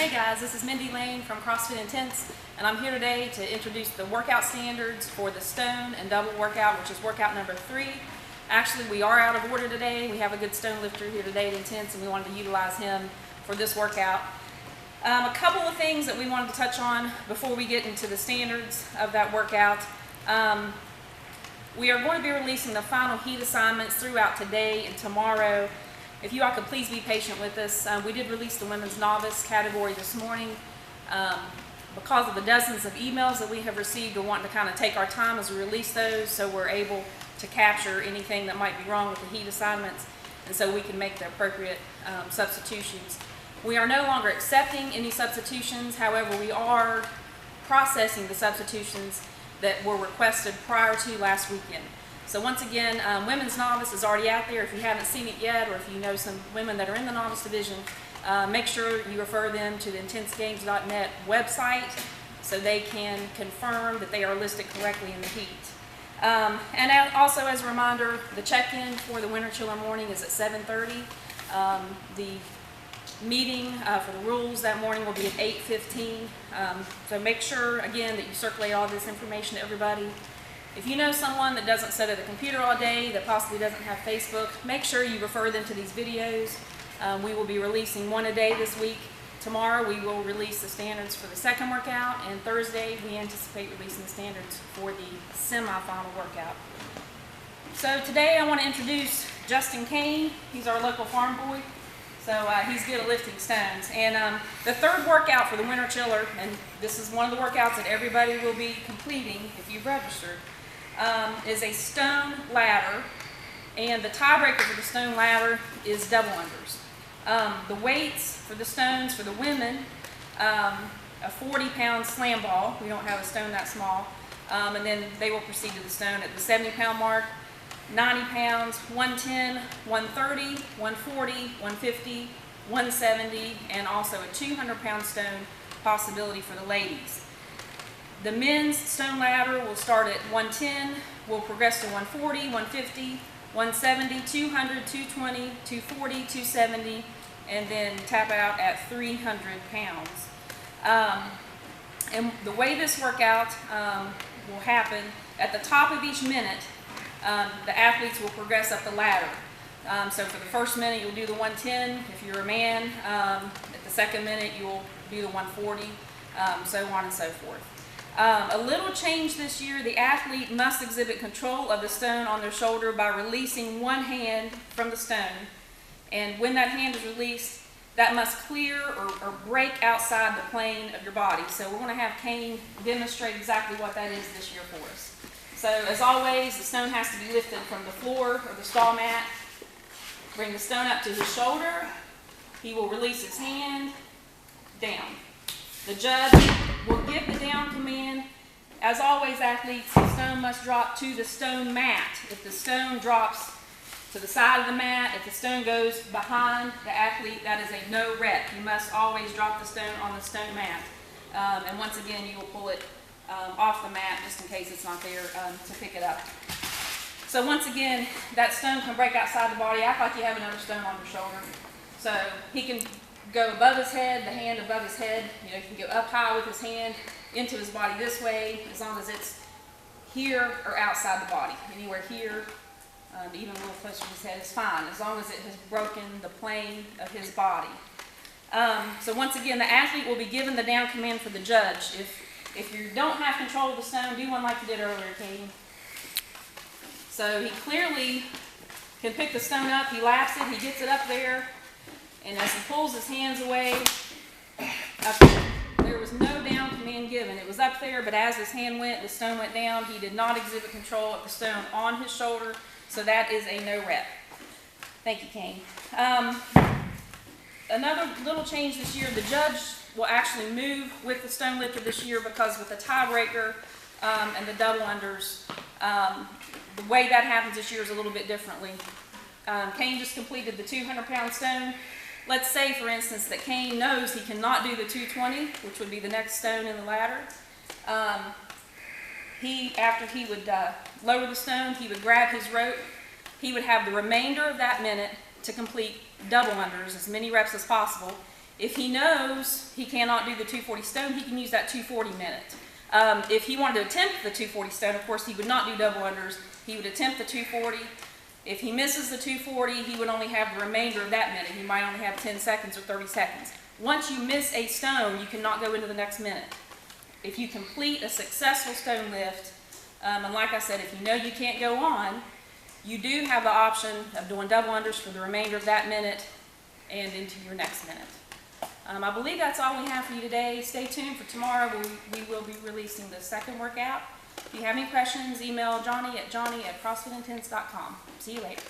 Hey guys, this is Mindy Lane from CrossFit Intense, and I'm here today to introduce the workout standards for the stone and double workout, which is workout number 3. Actually, we are out of order today. We have a good stone lifter here today at Intense, and we wanted to utilize him for this workout. A couple of things that we wanted to touch on before we get into the standards of that workout. We are going to be releasing the final heat assignments throughout today and tomorrow. If you all could please be patient with us. We did release the women's novice category this morning. Because of the dozens of emails that we have received, we're wanting to kind of take our time as we release those so we're able to capture anything that might be wrong with the heat assignments, and so we can make the appropriate substitutions. We are no longer accepting any substitutions. However, we are processing the substitutions that were requested prior to last weekend. So once again, Women's Novice is already out there. If you haven't seen it yet, or if you know some women that are in the Novice Division, make sure you refer them to the intensegames.net website so they can confirm that they are listed correctly in the heat. And also as a reminder, the check-in for the Winter Chiller morning is at 7:30. The meeting for the rules that morning will be at 8:15. So make sure, again, that you circulate all this information to everybody. If you know someone that doesn't sit at a computer all day, that possibly doesn't have Facebook, make sure you refer them to these videos. We will be releasing one a day this week. Tomorrow we will release the standards for the second workout, and Thursday we anticipate releasing the standards for the semi-final workout. So today I want to introduce Justin Kane. He's our local farm boy. So he's good at lifting stones. And the third workout for the Winter Chiller, and this is one of the workouts that everybody will be completing if you've registered, is a stone ladder, and the tiebreaker for the stone ladder is double unders. The weights for the stones for the women, a 40-pound slam ball. We don't have a stone that small. And then they will proceed to the stone at the 70-pound mark, 90 pounds, 110, 130, 140, 150, 170, and also a 200-pound stone possibility for the ladies. The men's stone ladder will start at 110, will progress to 140, 150, 170, 200, 220, 240, 270, and then tap out at 300 pounds. And the way this workout will happen, at the top of each minute, the athletes will progress up the ladder. So for the first minute, you'll do the 110. If you're a man, at the second minute, you'll do the 140, so on and so forth. A little change this year, the athlete must exhibit control of the stone on their shoulder by releasing one hand from the stone. And when that hand is released, that must clear or break outside the plane of your body. So we're going to have Kane demonstrate exactly what that is this year for us. So as always, the stone has to be lifted from the floor or the stall mat. Bring the stone up to his shoulder. He will release his hand down. The judge will give the down command. As always, athletes, the stone must drop to the stone mat. If the stone drops to the side of the mat, if the stone goes behind the athlete, that is a no rep. You must always drop the stone on the stone mat. And once again, you will pull it off the mat just in case it's not there to pick it up. So once again, that stone can break outside the body. Act like you have another stone on your shoulder. So he can go above his head, the hand above his head. You know, he can go up high with his hand into his body this way, as long as it's here or outside the body. Anywhere here, even a little closer to his head is fine, as long as it has broken the plane of his body. So once again, the athlete will be given the down command for the judge. If you don't have control of the stone, do one like you did earlier, Katie. So he clearly can pick the stone up, he laps it, he gets it up there, and as he pulls his hands away, there was no down command given. It was up there, but as his hand went, the stone went down. He did not exhibit control of the stone on his shoulder, so that is a no rep. Thank you, Kane. Another little change this year, the judge will actually move with the stone lifter this year, because with the tiebreaker and the double unders, the way that happens this year is a little bit differently. Kane just completed the 200-pound stone. Let's say, for instance, that Kane knows he cannot do the 220, which would be the next stone in the ladder. After he would lower the stone, he would grab his rope. He would have the remainder of that minute to complete double unders, as many reps as possible. If he knows he cannot do the 240 stone, he can use that 240 minute. If he wanted to attempt the 240 stone, of course, he would not do double unders. He would attempt the 240. If he misses the 240, he would only have the remainder of that minute. He might only have 10 seconds or 30 seconds. Once you miss a stone, you cannot go into the next minute. If you complete a successful stone lift, and like I said, if you know you can't go on, you do have the option of doing double unders for the remainder of that minute and into your next minute. I believe that's all we have for you today. Stay tuned for tomorrow. We will be releasing the second workout. If you have any questions, email Johnny at crossfitintense.com. See you later.